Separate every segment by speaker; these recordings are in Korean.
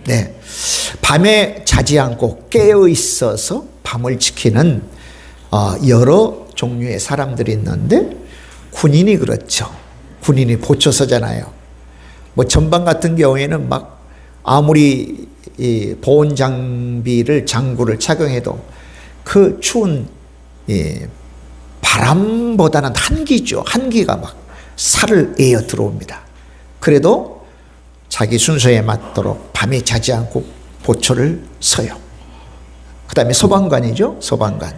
Speaker 1: 네, 밤에 자지 않고 깨어 있어서 밤을 지키는 여러 종류의 사람들이 있는데, 군인이 그렇죠. 군인이 보초서잖아요. 뭐 전방 같은 경우에는 막 아무리 이 보온 장구를 착용해도 그 추운 바람보다는 한기죠. 한기가 막 살을 에어 들어옵니다. 그래도 자기 순서에 맞도록 밤에 자지 않고 보초를 서요. 그 다음에 소방관이죠. 소방관.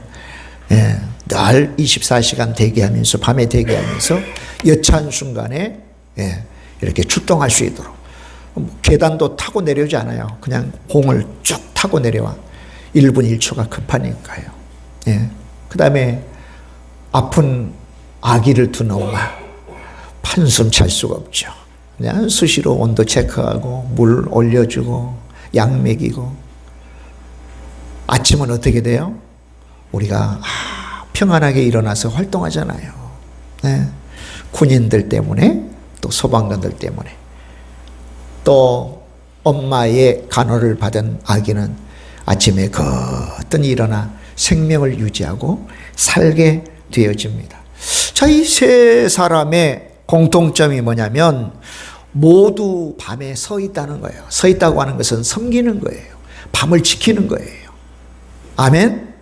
Speaker 1: 늘 24시간 대기하면서, 밤에 대기하면서 여차한 순간에 이렇게 출동할 수 있도록. 계단도 타고 내려오지 않아요. 그냥 공을 쭉 타고 내려와. 1분 1초가 급하니까요. 그 다음에 아픈 아기를 둔 엄마, 한숨 잘 수가 없죠. 그냥 수시로 온도 체크하고 물 올려주고 약 먹이고. 아침은 어떻게 돼요? 우리가 평안하게 일어나서 활동하잖아요. 군인들 때문에, 또 소방관들 때문에, 또 엄마의 간호를 받은 아기는 아침에 거뜬히 일어나 생명을 유지하고 살게 되어집니다. 자, 이 세 사람의 공통점이 뭐냐면 모두 밤에 서 있다는 거예요. 서 있다고 하는 것은 섬기는 거예요. 밤을 지키는 거예요. 아멘.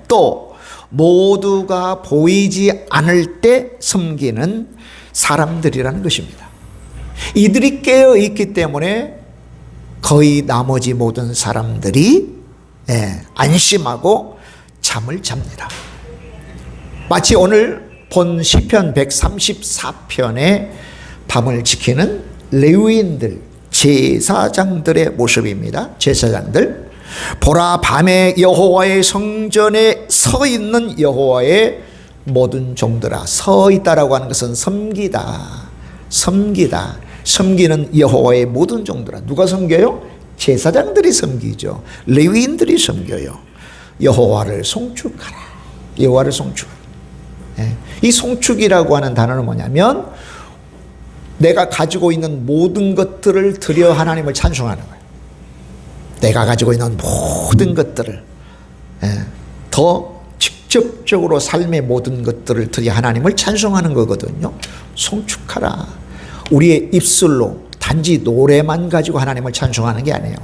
Speaker 1: 또 모두가 보이지 않을 때 섬기는 사람들이라는 것입니다. 이들이 깨어 있기 때문에 거의 나머지 모든 사람들이 안심하고 잠을 잡니다. 마치 오늘 본 시편 134편의 밤을 지키는 레위인들, 제사장들의 모습입니다. 제사장들. 보라, 밤에 여호와의 성전에 서 있는 여호와의 모든 종들아. 서 있다라고 하는 것은 섬기다. 섬기다. 섬기는 여호와의 모든 종들아. 누가 섬겨요? 제사장들이 섬기죠. 레위인들이 섬겨요. 여호와를 송축하라. 여호와를 송축하라. 이 송축이라고 하는 단어는 뭐냐면 내가 가지고 있는 모든 것들을 드려 하나님을 찬송하는 거예요. 내가 가지고 있는 모든 것들을, 더 직접적으로 삶의 모든 것들을 드려 하나님을 찬송하는 거거든요. 송축하라. 우리의 입술로 단지 노래만 가지고 하나님을 찬송하는 게 아니에요.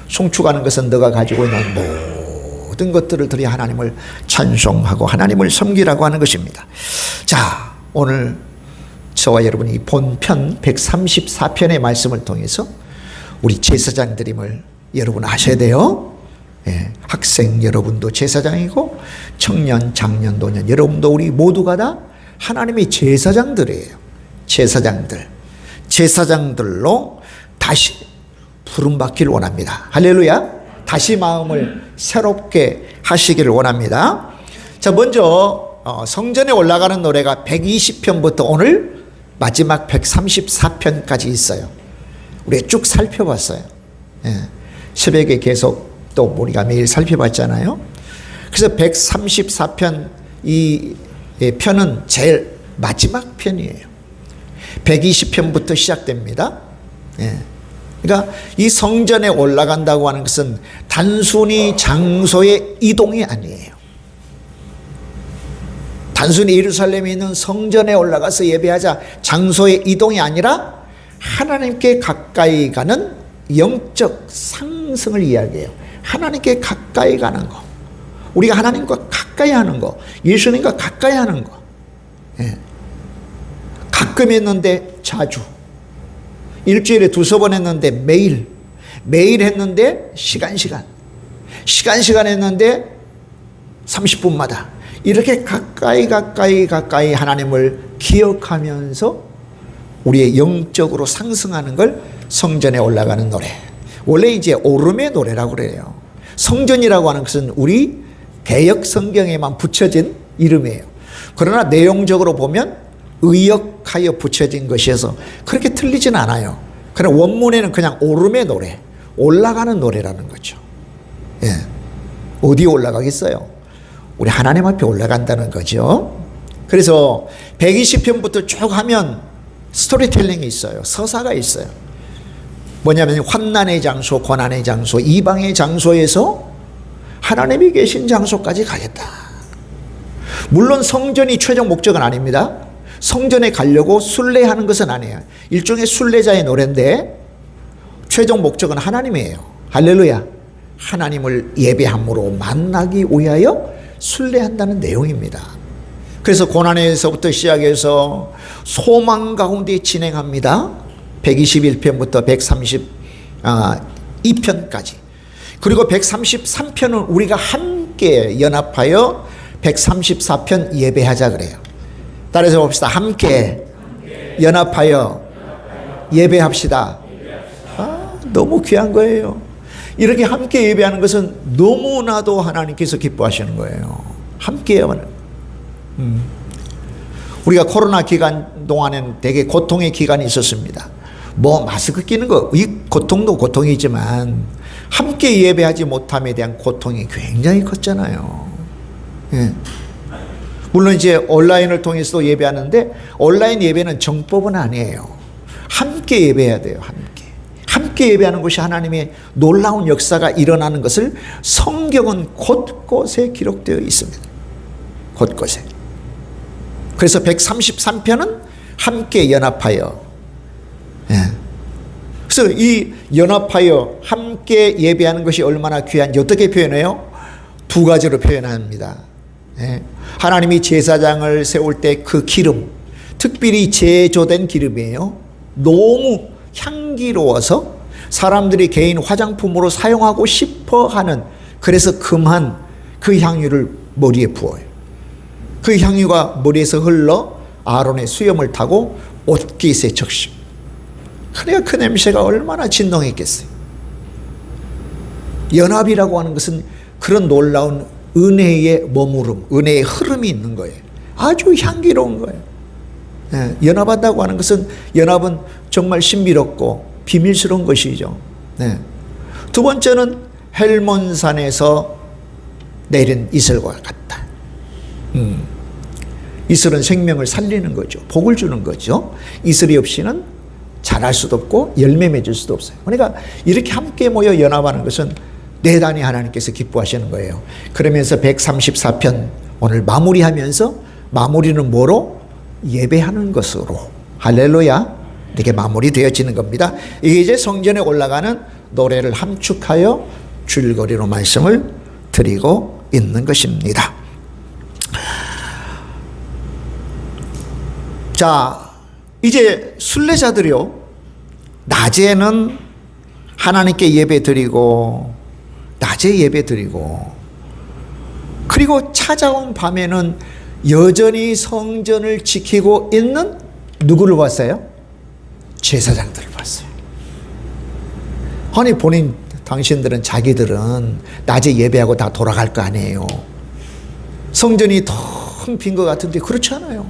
Speaker 1: 송축하는 것은 너가 가지고 있는 모든 것들을 드려 하나님을 찬송하고 하나님을 섬기라고 하는 것입니다. 자, 오늘 저와 여러분이 본편 134편의 말씀을 통해서 우리 제사장들임을 여러분 아셔야 돼요. 학생 여러분도 제사장이고 청년, 장년, 노년 여러분도 우리 모두가 다 하나님의 제사장들이에요. 제사장들. 제사장들로 다시 부름받기를 원합니다. 할렐루야. 다시 마음을 새롭게 하시기를 원합니다. 자, 먼저 성전에 올라가는 노래가 120편부터 오늘 마지막 134편까지 있어요. 우리가 쭉 살펴봤어요. 새벽에 계속 또 우리가 매일 살펴봤잖아요. 그래서 134편 이 편은 제일 마지막 편이에요. 120편부터 시작됩니다. 그러니까 이 성전에 올라간다고 하는 것은 단순히 장소의 이동이 아니에요. 단순히 예루살렘에 있는 성전에 올라가서 예배하자 장소의 이동이 아니라 하나님께 가까이 가는 영적 상승을 이야기해요. 하나님께 가까이 가는 거, 우리가 하나님과 가까이 하는 거, 예수님과 가까이 하는 거. 가끔 했는데 자주, 일주일에 2번 했는데 매일 했는데 시간 했는데 30분마다 이렇게 가까이 하나님을 기억하면서 우리의 영적으로 상승하는 걸 성전에 올라가는 노래. 원래 이제 오름의 노래라고 그래요. 성전이라고 하는 것은 우리 개역 성경에만 붙여진 이름이에요. 그러나 내용적으로 보면 의역하여 붙여진 것이어서 그렇게 틀리진 않아요. 그러나 원문에는 그냥 오름의 노래, 올라가는 노래라는 거죠. 어디 올라가겠어요? 우리 하나님 앞에 올라간다는 거죠. 그래서 120편부터 쭉 하면 스토리텔링이 있어요. 서사가 있어요. 뭐냐면 환난의 장소, 고난의 장소, 이방의 장소에서 하나님이 계신 장소까지 가겠다. 물론 성전이 최종 목적은 아닙니다. 성전에 가려고 순례하는 것은 아니에요. 일종의 순례자의 노래인데 최종 목적은 하나님이에요. 할렐루야. 하나님을 예배함으로 만나기 위하여 순례한다는 내용입니다. 그래서 고난에서부터 시작해서 소망 가운데 진행합니다. 121편부터 132편까지. 그리고 133편은 우리가 함께 연합하여 134편 예배하자 그래요. 따라서 봅시다. 함께 연합하여 예배합시다. 너무 귀한 거예요. 이렇게 함께 예배하는 것은 너무나도 하나님께서 기뻐하시는 거예요. 함께 예배하는. 우리가 코로나 기간 동안에는 되게 고통의 기간이 있었습니다. 뭐 마스크 끼는 거, 이 고통도 고통이지만 함께 예배하지 못함에 대한 고통이 굉장히 컸잖아요. 예. 물론 이제 온라인을 통해서도 예배하는데 온라인 예배는 정법은 아니에요. 함께 예배해야 돼요. 함께 예배하는 것이 하나님의 놀라운 역사가 일어나는 것을 성경은 곳곳에 기록되어 있습니다. 곳곳에. 그래서 133편은 함께 연합하여. 예. 그래서 이 연합하여 함께 예배하는 것이 얼마나 귀한지 어떻게 표현해요? 두 가지로 표현합니다. 예. 하나님이 제사장을 세울 때 그 기름, 특별히 제조된 기름이에요. 너무 향기로워서 사람들이 개인 화장품으로 사용하고 싶어 하는, 그래서 금한 그 향유를 머리에 부어요. 그 향유가 머리에서 흘러 아론의 수염을 타고 옷깃에 적시. 그러니까 그 냄새가 얼마나 진동했겠어요. 연합이라고 하는 것은 그런 놀라운 은혜의 머무름, 은혜의 흐름이 있는 거예요. 아주 향기로운 거예요. 예, 연합한다고 하는 것은, 연합은 정말 신비롭고 비밀스러운 것이죠. 네. 두 번째는 헬몬산에서 내린 이슬과 같다. 이슬은 생명을 살리는 거죠. 복을 주는 거죠. 이슬이 없이는 자랄 수도 없고 열매 맺을 수도 없어요. 그러니까 이렇게 함께 모여 연합하는 것은 대단히 하나님께서 기뻐하시는 거예요. 그러면서 134편 오늘 마무리하면서, 마무리는 뭐로? 예배하는 것으로. 할렐루야. 이렇게 마무리되어지는 겁니다. 이게 이제 성전에 올라가는 노래를 함축하여 줄거리로 말씀을 드리고 있는 것입니다. 자, 이제 순례자들이요, 낮에는 하나님께 예배 드리고, 낮에 예배 드리고, 그리고 찾아온 밤에는 여전히 성전을 지키고 있는 누구를 봤어요? 제사장들을 봤어요. 아니, 당신들은, 자기들은 낮에 예배하고 다 돌아갈 거 아니에요. 성전이 텅 빈 것 같은데 그렇지 않아요.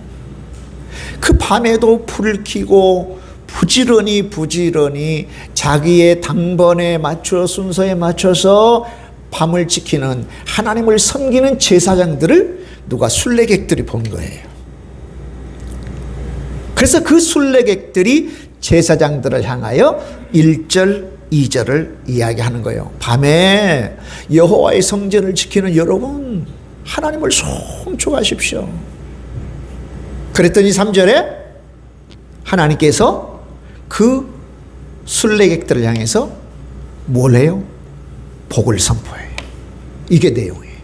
Speaker 1: 그 밤에도 불을 켜고 부지런히 자기의 당번에 맞춰, 순서에 맞춰서 밤을 지키는, 하나님을 섬기는 제사장들을 누가? 순례객들이 본 거예요. 그래서 그 순례객들이 제사장들을 향하여 1절, 2절을 이야기하는 거예요. 밤에 여호와의 성전을 지키는 여러분, 하나님을 송축하십시오. 그랬더니 3절에 하나님께서 그 순례객들을 향해서 뭘 해요? 복을 선포해요. 이게 내용이에요.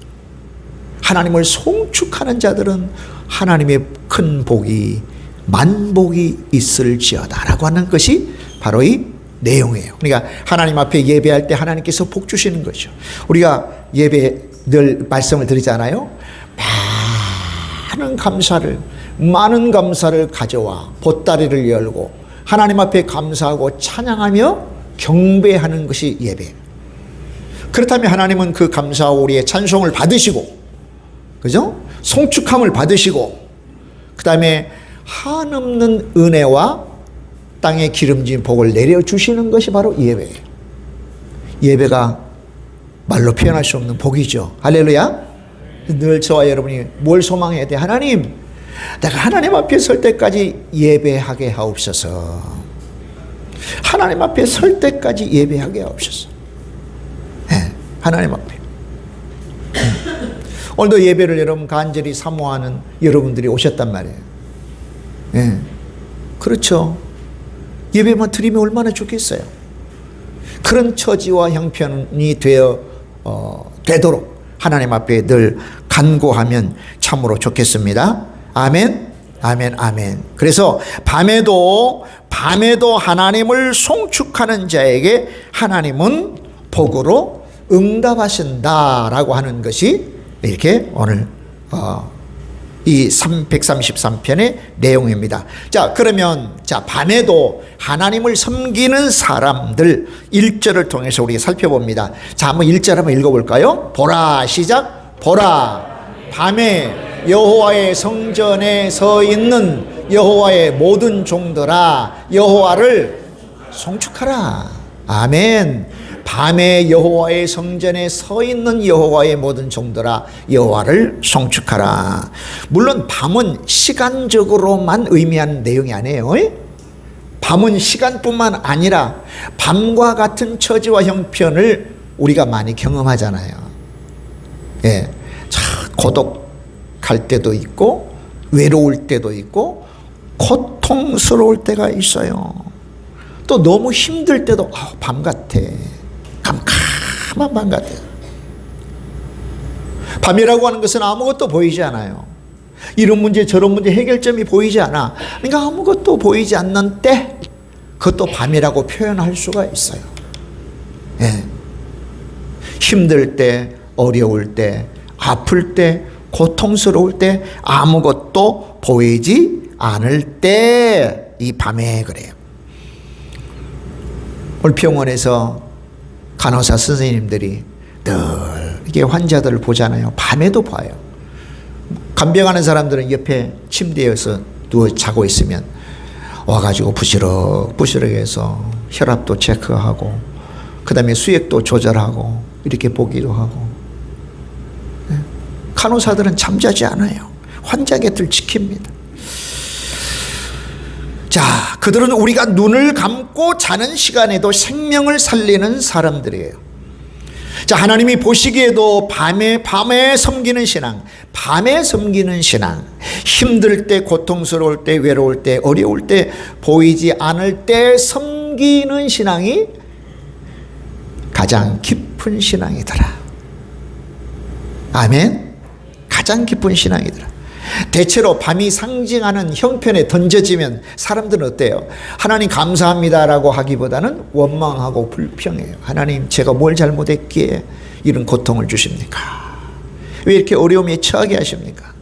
Speaker 1: 하나님을 송축하는 자들은 하나님의 큰 복이, 만복이 있을지어다 라고 하는 것이 바로 이 내용이에요. 그러니까 하나님 앞에 예배할 때 하나님께서 복 주시는 거죠. 우리가 예배 늘 말씀을 드리잖아요. 많은 감사를 가져와 보따리를 열고 하나님 앞에 감사하고 찬양하며 경배하는 것이 예배예요. 그렇다면 하나님은 그 감사와 우리의 찬송을 받으시고, 그죠? 송축함을 받으시고, 그 다음에 한없는 은혜와 땅에 기름진 복을 내려주시는 것이 바로 예배예요. 예배가 말로 표현할 수 없는 복이죠. 할렐루야. 늘 저와 여러분이 뭘 소망해야 돼? 하나님, 내가 하나님 앞에 설 때까지 예배하게 하옵소서. 하나님 앞에 설 때까지 예배하게 하옵소서. 네, 하나님 앞에. 오늘도 예배를 여러분 간절히 사모하는 여러분들이 오셨단 말이에요. 네, 그렇죠. 예배만 드리면 얼마나 좋겠어요. 그런 처지와 형편이 되도록 하나님 앞에 늘 간구하면 참으로 좋겠습니다. 아멘, 아멘, 아멘. 그래서 밤에도 하나님을 송축하는 자에게 하나님은 복으로 응답하신다라고 하는 것이 이렇게 오늘 이 133편의 내용입니다. 자, 그러면 밤에도 하나님을 섬기는 사람들 1절을 통해서 우리가 살펴봅니다. 자, 한번 1절 한번 읽어볼까요? 보라, 시작. 보라, 밤에 여호와의 성전에 서 있는 여호와의 모든 종들아, 여호와를 송축하라. 아멘. 밤에 여호와의 성전에 서 있는 여호와의 모든 종들아, 여호와를 송축하라. 물론 밤은 시간적으로만 의미하는 내용이 아니에요. 밤은 시간뿐만 아니라 밤과 같은 처지와 형편을 우리가 많이 경험하잖아요. 예, 고독할 때도 있고 외로울 때도 있고 고통스러울 때가 있어요. 또 너무 힘들 때도 밤 같아. 캄캄한 밤 같아요. 밤이라고 하는 것은 아무것도 보이지 않아요. 이런 문제 저런 문제 해결점이 보이지 않아. 그러니까 아무것도 보이지 않는 때 그것도 밤이라고 표현할 수가 있어요. 예. 힘들 때, 어려울 때, 아플 때, 고통스러울 때, 아무것도 보이지 않을 때 이 밤에 그래요. 오늘 병원에서 간호사 선생님들이 늘 이렇게 환자들을 보잖아요. 밤에도 봐요. 간병하는 사람들은 옆에 침대에서 누워 자고 있으면 와가지고 부시럭부시럭 해서 혈압도 체크하고 그 다음에 수액도 조절하고 이렇게 보기도 하고. 간호사들은 잠자지 않아요. 환자 곁을 지킵니다. 자, 그들은 우리가 눈을 감고 자는 시간에도 생명을 살리는 사람들이에요. 자, 하나님이 보시기에도 밤에 섬기는 신앙, 밤에 섬기는 신앙, 힘들 때, 고통스러울 때, 외로울 때, 어려울 때, 보이지 않을 때 섬기는 신앙이 가장 깊은 신앙이더라. 아멘. 가장 깊은 신앙이더라. 대체로 밤이 상징하는 형편에 던져지면 사람들은 어때요? 하나님 감사합니다라고 하기보다는 원망하고 불평해요. 하나님, 제가 뭘 잘못했기에 이런 고통을 주십니까? 왜 이렇게 어려움에 처하게 하십니까?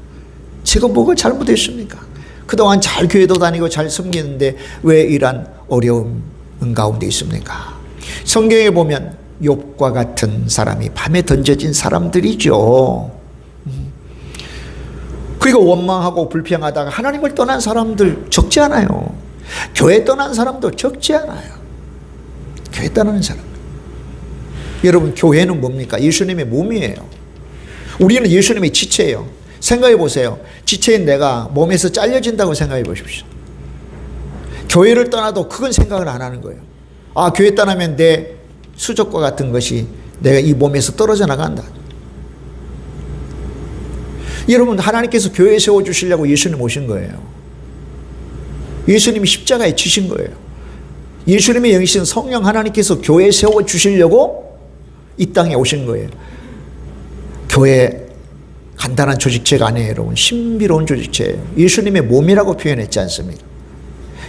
Speaker 1: 제가 뭐가 잘못했습니까? 그동안 잘 교회도 다니고 잘 섬기는데 왜 이런 어려움 가운데 있습니까? 성경에 보면 욥과 같은 사람이 밤에 던져진 사람들이죠. 그리고 원망하고 불평하다가 하나님을 떠난 사람들 적지 않아요. 교회 떠난 사람도 적지 않아요. 교회 떠나는 사람. 여러분, 교회는 뭡니까? 예수님의 몸이에요. 우리는 예수님의 지체예요. 생각해 보세요. 지체인 내가 몸에서 잘려진다고 생각해 보십시오. 교회를 떠나도 그건 생각을 안 하는 거예요. 아, 교회 떠나면 내 수족과 같은 것이 내가 이 몸에서 떨어져 나간다. 여러분, 하나님께서 교회 세워주시려고 예수님 오신 거예요. 예수님이 십자가에 지신 거예요. 예수님의 영이신 성령 하나님께서 교회 세워주시려고 이 땅에 오신 거예요. 교회 간단한 조직체가 아니에요, 여러분. 신비로운 조직체예요. 예수님의 몸이라고 표현했지 않습니까?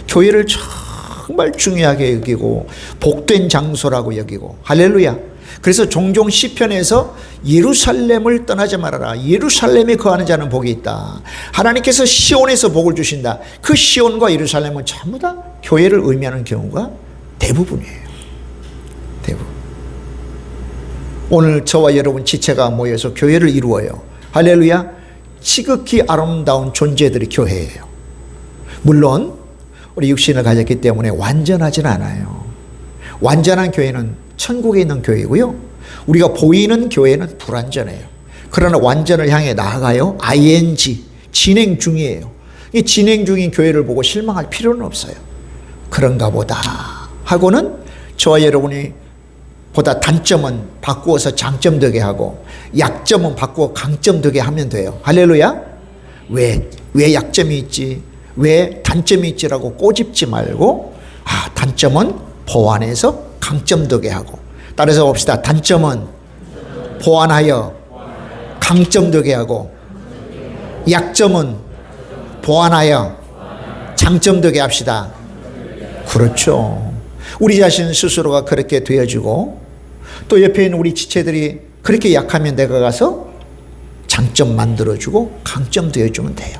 Speaker 1: 교회를 정말 중요하게 여기고 복된 장소라고 여기고. 할렐루야. 그래서 종종 시편에서 예루살렘을 떠나지 말아라. 예루살렘에 거하는 자는 복이 있다. 하나님께서 시온에서 복을 주신다. 그 시온과 예루살렘은 전부 다 교회를 의미하는 경우가 대부분이에요. 대부분. 오늘 저와 여러분 지체가 모여서 교회를 이루어요. 할렐루야. 지극히 아름다운 존재들이 교회예요. 물론 우리 육신을 가졌기 때문에 완전하진 않아요. 완전한 교회는 천국에 있는 교회고요. 우리가 보이는 교회는 불완전해요. 그러나 완전을 향해 나아가요. ing, 진행 중이에요. 이 진행 중인 교회를 보고 실망할 필요는 없어요. 그런가 보다 하고는 저와 여러분이 보다 단점은 바꾸어서 장점 되게 하고 약점은 바꾸어 강점 되게 하면 돼요. 할렐루야. 왜 약점이 있지, 왜 단점이 있지라고 꼬집지 말고 단점은 보완해서 강점 되게 하고, 따라서 봅시다. 단점은 보완하여 강점 되게 하고, 약점은 보완하여 장점 되게 합시다. 그렇죠. 우리 자신 스스로가 그렇게 되어주고, 또 옆에 있는 우리 지체들이 그렇게 약하면 내가 가서 장점 만들어주고 강점 되어주면 돼요.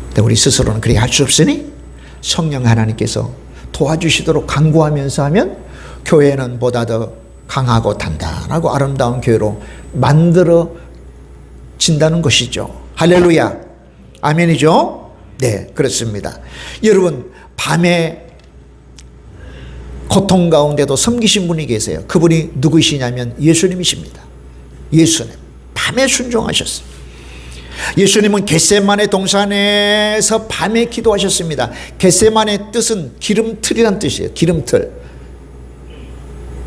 Speaker 1: 근데 우리 스스로는 그렇게 할 수 없으니 성령 하나님께서 도와주시도록 간구하면서 하면 교회는 보다 더 강하고 단단하고 아름다운 교회로 만들어진다는 것이죠. 할렐루야. 아멘이죠? 네, 그렇습니다. 여러분, 밤에 고통 가운데도 섬기신 분이 계세요. 그분이 누구시냐면 예수님이십니다. 예수님 밤에 순종하셨어요. 예수님은 겟세마네 동산에서 밤에 기도하셨습니다. 겟세마네 뜻은 기름틀이란 뜻이에요. 기름틀.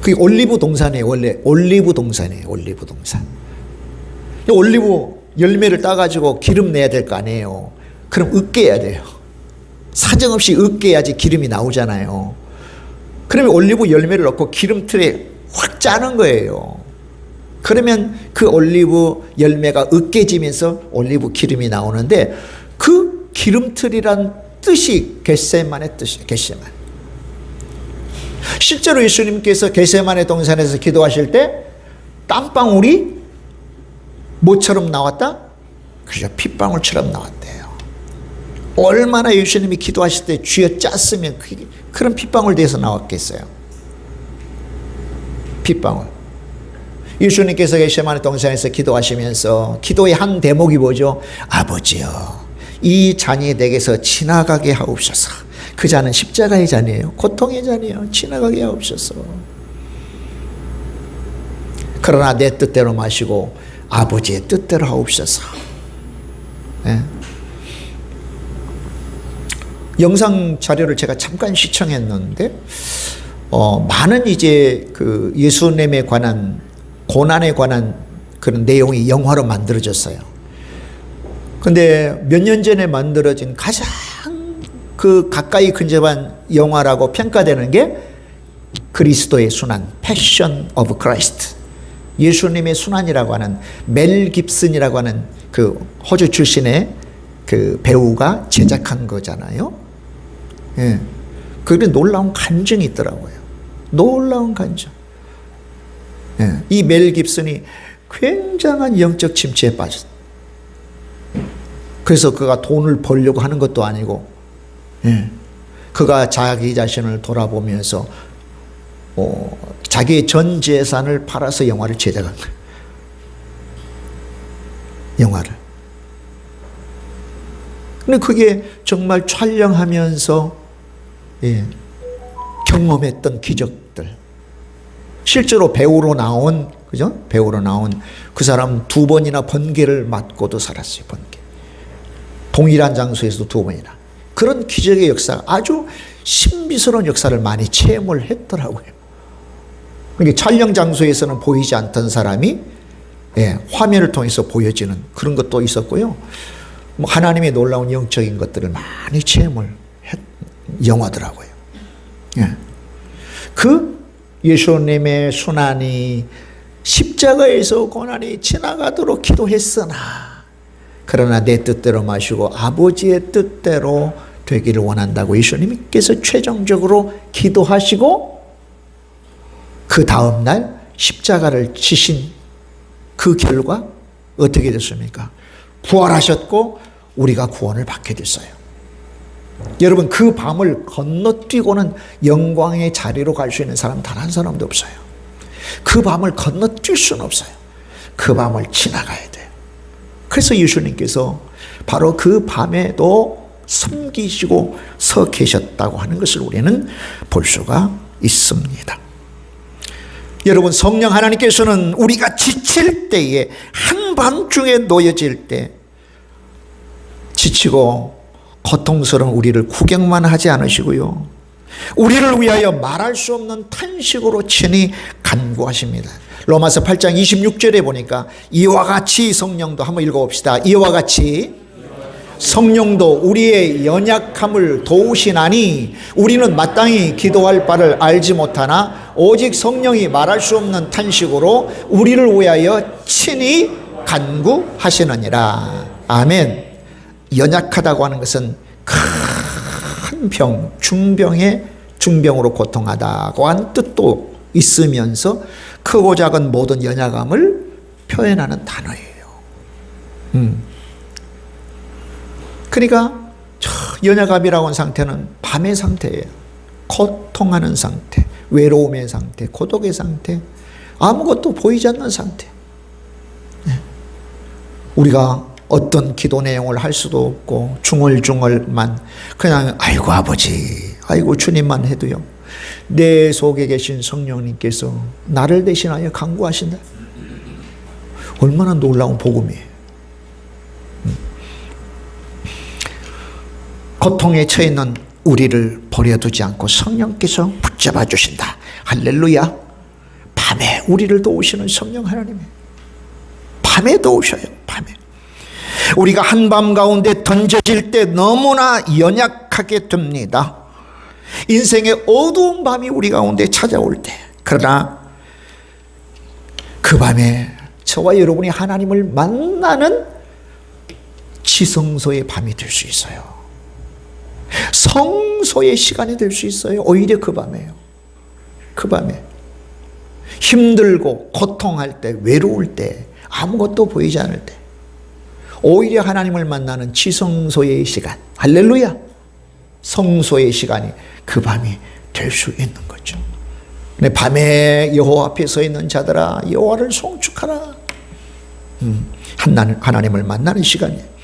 Speaker 1: 그게 올리브 동산이에요. 원래 올리브 동산이에요. 올리브 동산. 올리브 열매를 따가지고 기름 내야 될 거 아니에요. 그럼 으깨야 돼요. 사정없이 으깨야지 기름이 나오잖아요. 그러면 올리브 열매를 넣고 기름틀에 확 짜는 거예요. 그러면 그 올리브 열매가 으깨지면서 올리브 기름이 나오는데, 그 기름틀이란 뜻이 겟세만의 뜻이에요. 겟세만. 실제로 예수님께서 겟세만의 동산에서 기도하실 때 땀방울이 뭐처럼 나왔다? 그죠, 핏방울처럼 나왔대요. 얼마나 예수님이 기도하실 때 쥐어 짰으면 그런 핏방울 돼서 나왔겠어요. 핏방울. 예수님께서 겟세마네 동산에서 기도하시면서 기도의 한 대목이 뭐죠? 아버지여, 이 잔이 내게서 지나가게 하옵소서. 그 잔은 십자가의 잔이에요. 고통의 잔이에요. 지나가게 하옵소서. 그러나 내 뜻대로 마시고 아버지의 뜻대로 하옵소서. 네. 영상 자료를 제가 잠깐 시청했는데, 많은 이제 그 예수님에 관한, 고난에 관한 그런 내용이 영화로 만들어졌어요. 근데 몇 년 전에 만들어진 가장 그 가까이 근접한 영화라고 평가되는 게 그리스도의 순환, 패션 오브 크라이스트. 예수님의 순환이라고 하는 멜 깁슨이라고 하는 그 호주 출신의 그 배우가 제작한 거잖아요. 예. 그게 놀라운 간증이 있더라고요. 놀라운 간증. 예. 이 멜 깁슨이 굉장한 영적 침체에 빠졌어요. 그래서 그가 돈을 벌려고 하는 것도 아니고, 예. 그가 자기 자신을 돌아보면서 자기의 전 재산을 팔아서 영화를 제작한 거예요. 영화를. 근데 그게 정말 촬영하면서 경험했던 기적들. 실제로 배우로 나온, 그죠? 배우로 나온 그 사람 2번이나 번개를 맞고도 살았어요. 번개. 동일한 장소에서도 2번이나. 그런 기적의 역사, 아주 신비스러운 역사를 많이 체험을 했더라고요. 그러니까 촬영 장소에서는 보이지 않던 사람이 화면을 통해서 보여지는 그런 것도 있었고요. 하나님의 놀라운 영적인 것들을 많이 체험을 했 영화더라고요. 그 예수님의 순환이 십자가에서 고난이 지나가도록 기도했으나, 그러나 내 뜻대로 마시고 아버지의 뜻대로 되기를 원한다고 예수님께서 최종적으로 기도하시고, 그 다음날 십자가를 지신 그 결과 어떻게 됐습니까? 부활하셨고 우리가 구원을 받게 됐어요. 여러분, 그 밤을 건너뛰고는 영광의 자리로 갈 수 있는 사람 단 한 사람도 없어요. 그 밤을 건너뛸 수는 없어요. 그 밤을 지나가야 돼요. 그래서 예수님께서 바로 그 밤에도 섬기시고 서 계셨다고 하는 것을 우리는 볼 수가 있습니다. 여러분, 성령 하나님께서는 우리가 지칠 때에, 한밤중에 놓여질 때 지치고 고통스러운 우리를 구경만 하지 않으시고요, 우리를 위하여 말할 수 없는 탄식으로 친히 간구하십니다. 로마서 8장 26절에 보니까 이와 같이 성령도 한번 읽어봅시다. 이와 같이 성령도 우리의 연약함을 도우시나니 우리는 마땅히 기도할 바를 알지 못하나 오직 성령이 말할 수 없는 탄식으로 우리를 위하여 친히 간구하시느니라. 아멘. 연약하다고 하는 것은 큰 병, 중병으로 고통하다고 하는 뜻도 있으면서 크고 작은 모든 연약함을 표현하는 단어예요. 그러니까 연약함이라고 하는 상태는 밤의 상태예요. 고통하는 상태, 외로움의 상태, 고독의 상태, 아무것도 보이지 않는 상태. 우리가 어떤 기도 내용을 할 수도 없고 중얼중얼만 그냥 아이고 아버지, 아이고 주님만 해도요, 내 속에 계신 성령님께서 나를 대신하여 간구하신다. 얼마나 놀라운 복음이에요. 고통에 처해 있는 우리를 버려두지 않고 성령께서 붙잡아 주신다. 할렐루야. 밤에 우리를 도우시는 성령 하나님이에요. 밤에 도우셔요. 밤에. 우리가 한밤 가운데 던져질 때 너무나 연약하게 됩니다. 인생의 어두운 밤이 우리 가운데 찾아올 때, 그러나 그 밤에 저와 여러분이 하나님을 만나는 지성소의 밤이 될 수 있어요. 성소의 시간이 될 수 있어요. 오히려 그 밤에요. 그 밤에 힘들고 고통할 때, 외로울 때, 아무것도 보이지 않을 때 오히려 하나님을 만나는 지성소의 시간, 할렐루야, 성소의 시간이 그 밤이 될 수 있는 거죠. 근데 밤에 여호와 앞에 서 있는 자들아 여호와를 송축하라. 하나님을 만나는 시간이에요.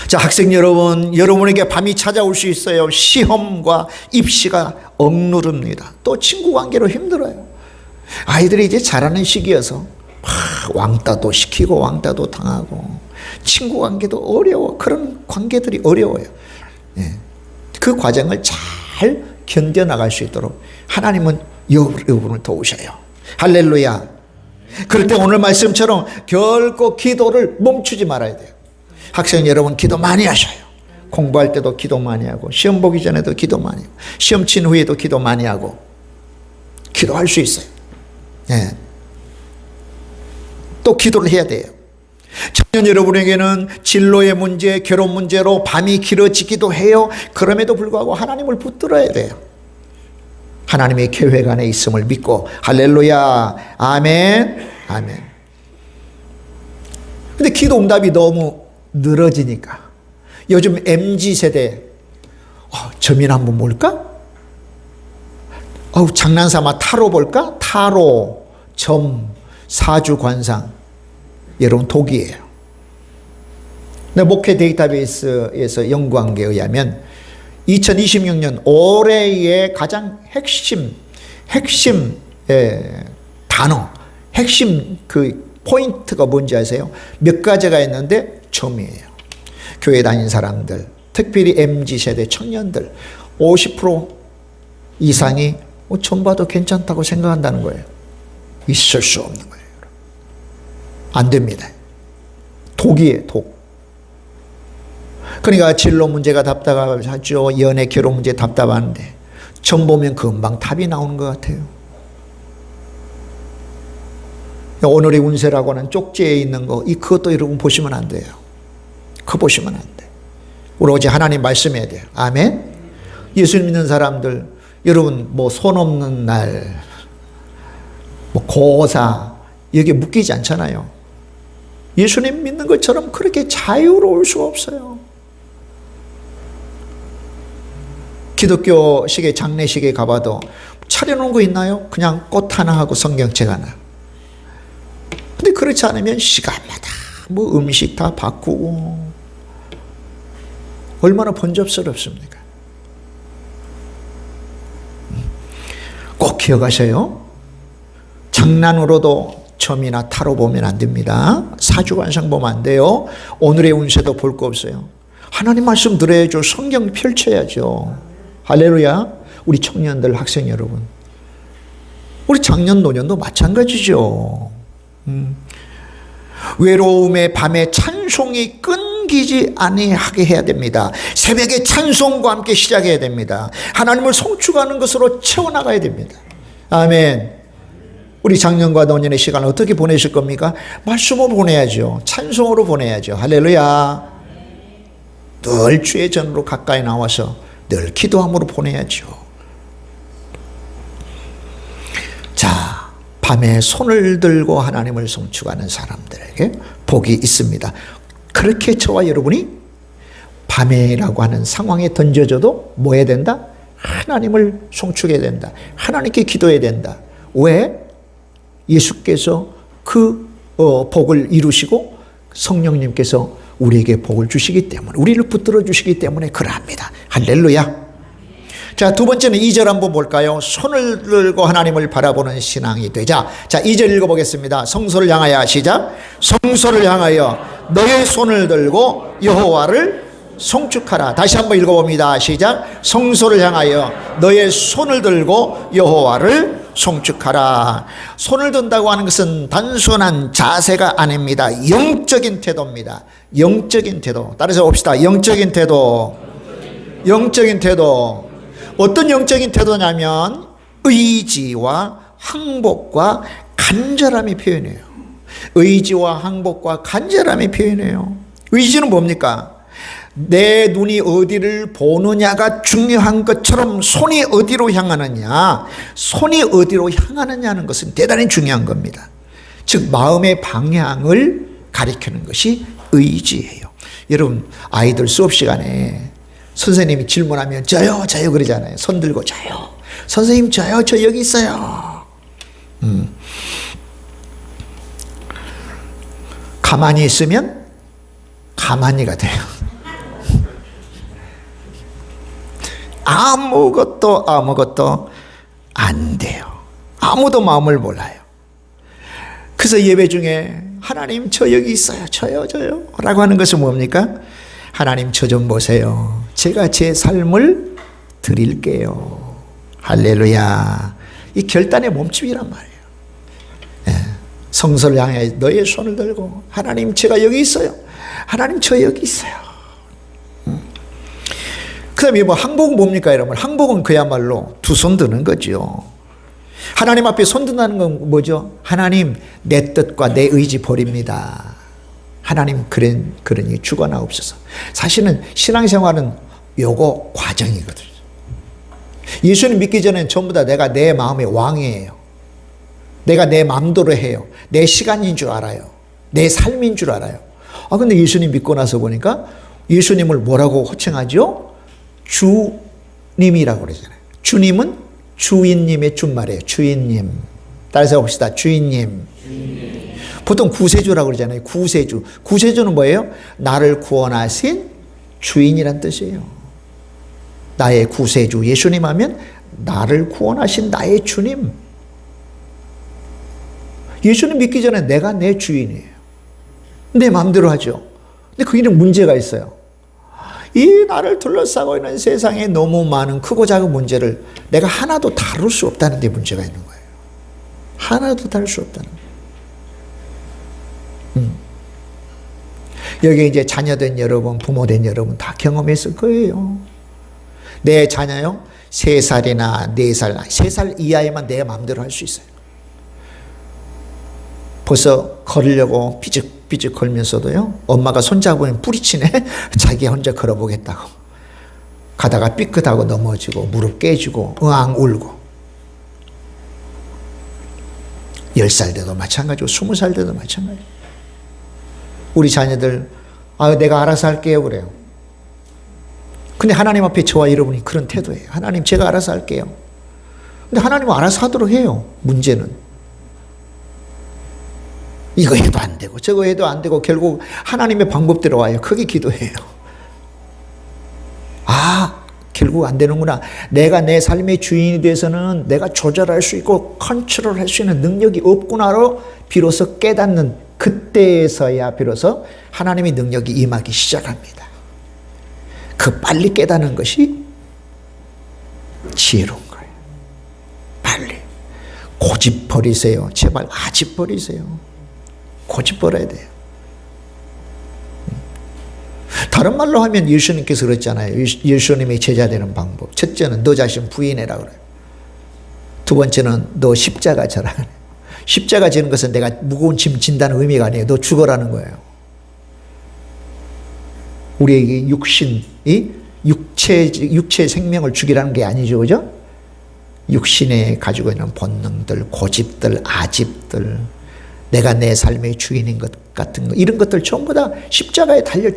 Speaker 1: 자, 학생 여러분, 여러분에게 밤이 찾아올 수 있어요. 시험과 입시가 억누릅니다. 또 친구 관계로 힘들어요. 아이들이 이제 자라는 시기여서 왕따도 시키고 왕따도 당하고 친구 관계도 어려워. 그런 관계들이 어려워요. 그 과정을 잘 견뎌나갈 수 있도록 하나님은 여러분을 도우셔요. 할렐루야. 그럴 때 오늘 말씀처럼 결코 기도를 멈추지 말아야 돼요. 학생 여러분, 기도 많이 하셔요. 공부할 때도 기도 많이 하고, 시험 보기 전에도 기도 많이 하고, 시험 친 후에도 기도 많이 하고, 기도할 수 있어요. 네. 또 기도를 해야 돼요. 청년 여러분에게는 진로의 문제, 결혼 문제로 밤이 길어지기도 해요. 그럼에도 불구하고 하나님을 붙들어야 돼요. 하나님의 계획 안에 있음을 믿고, 할렐루야, 아멘, 아멘. 근데 기도 응답이 너무 늘어지니까 요즘 MZ세대 점이나 한번 볼까? 장난삼아 타로 볼까? 타로, 점, 사주관상. 여러분 독이에요. 목회 데이터베이스에서 연구한 게 의하면 2026년 올해의 가장 핵심 단어, 핵심 그 포인트가 뭔지 아세요? 몇 가지가 있는데 점이에요. 교회 다닌 사람들, 특별히 MZ세대 청년들 50% 이상이 점 봐도 괜찮다고 생각한다는 거예요. 있을 수 없는 거예요. 안 됩니다. 독이에요, 독. 그러니까 진로 문제가 답답하죠. 연애, 결혼 문제 답답한데 점 보면 금방 답이 나오는 것 같아요. 오늘의 운세라고 하는 쪽지에 있는 거, 그것도 여러분 보시면 안 돼요. 그거 보시면 안 돼. 우리 오직 하나님 말씀해야 돼요. 아멘. 예수 믿는 사람들, 여러분 손 없는 날, 고사 여기에 묶이지 않잖아요. 예수님 믿는 것처럼 그렇게 자유로울 수 없어요. 기독교식의 장례식에 가봐도 차려놓은 거 있나요? 그냥 꽃 하나 하고 성경책 하나. 근데 그렇지 않으면 시간마다 음식 다 바꾸고 얼마나 번잡스럽습니까? 꼭 기억하세요. 장난으로도 점이나 타로 보면 안 됩니다. 사주관상 보면 안 돼요. 오늘의 운세도 볼 거 없어요. 하나님 말씀 들어야죠. 성경 펼쳐야죠. 할렐루야. 우리 청년들, 학생 여러분, 우리 장년, 노년도 마찬가지죠. 외로움의 밤에 찬송이 끊기지 아니하게 해야 됩니다. 새벽에 찬송과 함께 시작해야 됩니다. 하나님을 송축하는 것으로 채워나가야 됩니다. 아멘. 우리 작년과 노년의 시간을 어떻게 보내실 겁니까? 말씀으로 보내야죠. 찬송으로 보내야죠. 할렐루야. 늘 주의 전으로 가까이 나와서 늘 기도함으로 보내야죠. 자, 밤에 손을 들고 하나님을 송축하는 사람들에게 복이 있습니다. 그렇게 저와 여러분이 밤에라고 하는 상황에 던져져도 뭐 해야 된다? 하나님을 송축해야 된다. 하나님께 기도해야 된다. 왜? 예수께서 그 복을 이루시고 성령님께서 우리에게 복을 주시기 때문에, 우리를 붙들어 주시기 때문에 그러합니다. 할렐루야. 자, 두 번째는 2절 한번 볼까요? 손을 들고 하나님을 바라보는 신앙이 되자. 자, 2절 읽어보겠습니다. 성소를 향하여 시작. 성소를 향하여 너의 손을 들고 여호와를 송축하라. 다시 한번 읽어봅니다. 시작. 성소를 향하여 너의 손을 들고 여호와를 송축하라. 손을 든다고 하는 것은 단순한 자세가 아닙니다. 영적인 태도입니다. 영적인 태도. 따라서 봅시다. 영적인 태도. 영적인 태도. 어떤 영적인 태도냐면 의지와 항복과 간절함이 표현해요. 의지와 항복과 간절함이 표현해요. 의지는 뭡니까? 내 눈이 어디를 보느냐가 중요한 것처럼 손이 어디로 향하느냐, 손이 어디로 향하느냐는 것은 대단히 중요한 겁니다. 즉 마음의 방향을 가리키는 것이 의지예요. 여러분, 아이들 수업 시간에 선생님이 질문하면 저요 저요 그러잖아요. 손 들고 저요. 선생님 저요, 저 여기 있어요. 가만히 있으면 가만히가 돼요. 아무것도 안 돼요. 아무도 마음을 몰라요. 그래서 예배 중에 하나님 저 여기 있어요. 저요 라고 하는 것은 뭡니까? 하나님 저 좀 보세요. 제가 제 삶을 드릴게요. 할렐루야. 이 결단의 몸집이란 말이에요. 예. 성소를 향해 너의 손을 들고 하나님 제가 여기 있어요. 하나님 저 여기 있어요. 그 다음에 뭐 항복은 뭡니까 여러분? 항복은 그야말로 두 손 드는 거죠. 하나님 앞에 손 든다는 건 뭐죠? 하나님 내 뜻과 내 의지 버립니다. 하나님 그러니 주관하옵소서. 사실은 신앙생활은 요거 과정이거든요. 예수님 믿기 전엔 전부 다 내가 내 마음의 왕이에요. 내가 내 마음대로 해요. 내 시간인 줄 알아요. 내 삶인 줄 알아요. 근데 예수님 믿고 나서 보니까 예수님을 뭐라고 호칭하죠? 주님이라고 그러잖아요. 주님은 주인님의 준말이에요. 주인님. 따라서 봅시다. 주인님. 보통 구세주라고 그러잖아요. 구세주. 구세주는 뭐예요? 나를 구원하신 주인이란 뜻이에요. 나의 구세주. 예수님 하면 나를 구원하신 나의 주님. 예수님 믿기 전에 내가 내 주인이에요. 내 마음대로 하죠. 근데 거기는 문제가 있어요. 이 나를 둘러싸고 있는 세상에 너무 많은 크고 작은 문제를 내가 하나도 다룰 수 없다는 데 문제가 있는 거예요. 하나도 다룰 수 없다는 거예요. 여기 이제 자녀된 여러분, 부모된 여러분 다 경험했을 거예요. 내 자녀요, 3살이나 4살, 3살 이하에만 내 마음대로 할 수 있어요. 벌써 걸으려고 삐죽삐죽 걸면서도요, 엄마가 손잡으면 뿌리치네. 자기 혼자 걸어보겠다고. 가다가 삐끗하고 넘어지고 무릎 깨지고 응앙 울고. 10살 돼도 마찬가지고 20살 돼도 마찬가지고. 우리 자녀들 내가 알아서 할게요 그래요. 근데 하나님 앞에 저와 여러분이 그런 태도예요. 하나님 제가 알아서 할게요. 근데 하나님은 알아서 하도록 해요. 문제는 이거 해도 안 되고 저거 해도 안 되고 결국 하나님의 방법대로 와요. 그게 기도예요. 결국 안 되는구나. 내가 내 삶의 주인이 돼서는 내가 조절할 수 있고 컨트롤할 수 있는 능력이 없구나로 비로소 깨닫는 그때에서야 비로소 하나님의 능력이 임하기 시작합니다. 그 빨리 깨닫는 것이 지혜로운 거예요. 빨리. 고집 버리세요. 제발 아집 버리세요. 고집 버려야 돼요. 다른 말로 하면 예수님께서 그랬잖아요. 예수님의 제자 되는 방법. 첫째는 너 자신 부인해라 그래요. 두 번째는 너 십자가 져라. 십자가 지는 것은 내가 무거운 짐 진다는 의미가 아니에요. 너 죽어라는 거예요. 우리에게 육체 생명을 죽이라는 게 아니죠. 그죠? 육신에 가지고 있는 본능들, 고집들, 아집들, 내가 내 삶의 주인인 것 같은 거, 이런 것들 전부 다 십자가에 달려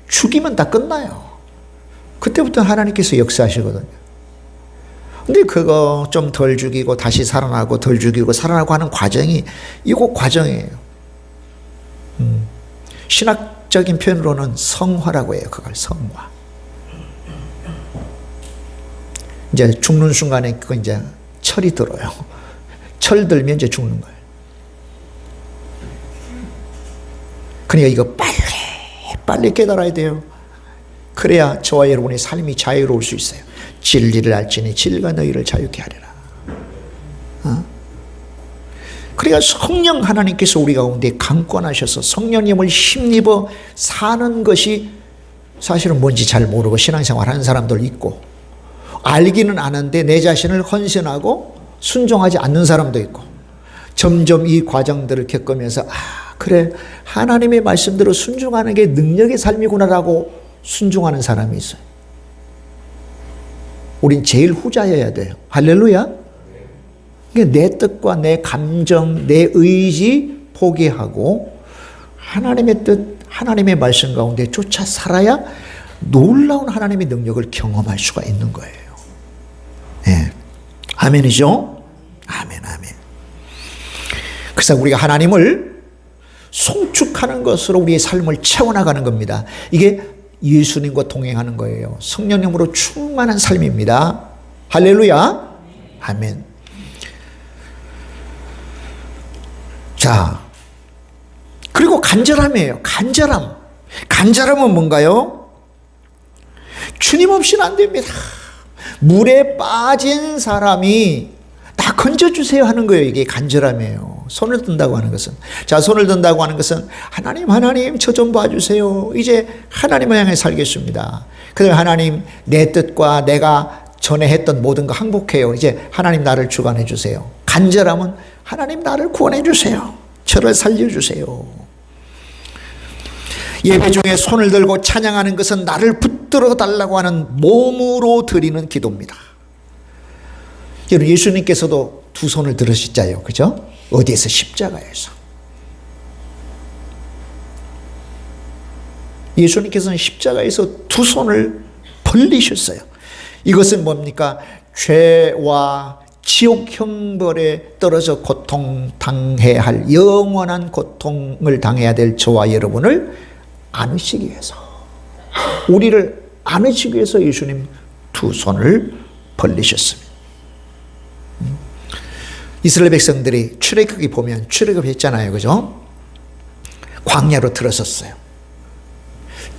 Speaker 1: 죽이면 다 끝나요. 그때부터 하나님께서 역사하시거든요. 근데 그거 좀 덜 죽이고 다시 살아나고 덜 죽이고 살아나고 하는 과정이 이거 과정이에요. 신학적인 표현으로는 성화라고 해요. 그걸 성화. 이제 죽는 순간에 그거 이제 철이 들어요. 철 들면 이제 죽는 거예요. 그러니까 이거 빨리 깨달아야 돼요. 그래야 저와 여러분의 삶이 자유로울 수 있어요. 진리를 알지니 진리가 너희를 자유케 하리라. 그러니까 성령 하나님께서 우리 가운데 강권하셔서 성령님을 힘입어 사는 것이 사실은 뭔지 잘 모르고 신앙생활 하는 사람들 있고, 알기는 아는데 내 자신을 헌신하고 순종하지 않는 사람도 있고, 점점 이 과정들을 겪으면서 그래 하나님의 말씀대로 순종하는 게 능력의 삶이구나라고 순종하는 사람이 있어요. 우린 제일 후자여야 돼요. 할렐루야. 내 뜻과 내 감정, 내 의지 포기하고 하나님의 뜻, 하나님의 말씀 가운데 쫓아 살아야 놀라운 하나님의 능력을 경험할 수가 있는 거예요. 네. 아멘이죠? 아멘, 아멘. 그래서 우리가 하나님을 송축하는 것으로 우리의 삶을 채워나가는 겁니다. 이게 예수님과 동행하는 거예요. 성령님으로 충만한 삶입니다. 할렐루야. 아멘. 자, 그리고 간절함이에요. 간절함. 간절함은 뭔가요? 주님 없이는 안 됩니다. 물에 빠진 사람이 나 건져주세요 하는 거예요. 이게 간절함이에요. 손을 든다고 하는 것은. 자, 손을 든다고 하는 것은 하나님 저 좀 봐주세요. 이제 하나님을 향해 살겠습니다. 그다음에 하나님 내 뜻과 내가 전에 했던 모든 거 항복해요. 이제 하나님 나를 주관해 주세요. 간절함은 하나님 나를 구원해 주세요. 저를 살려주세요. 예배 중에 손을 들고 찬양하는 것은 나를 붙들어 달라고 하는 몸으로 드리는 기도입니다. 여러분, 예수님께서도 두 손을 들으셨잖아요. 그죠? 어디에서? 십자가에서. 예수님께서는 십자가에서 두 손을 벌리셨어요. 이것은 뭡니까? 죄와 지옥 형벌에 떨어져 고통 당해야 할 영원한 고통을 당해야 될 저와 여러분을 안으시기 위해서, 우리를 안으시기 위해서 예수님 두 손을 벌리셨습니다. 이스라엘 백성들이 출애굽기 보면 출애굽했잖아요. 그죠? 광야로 들어섰어요.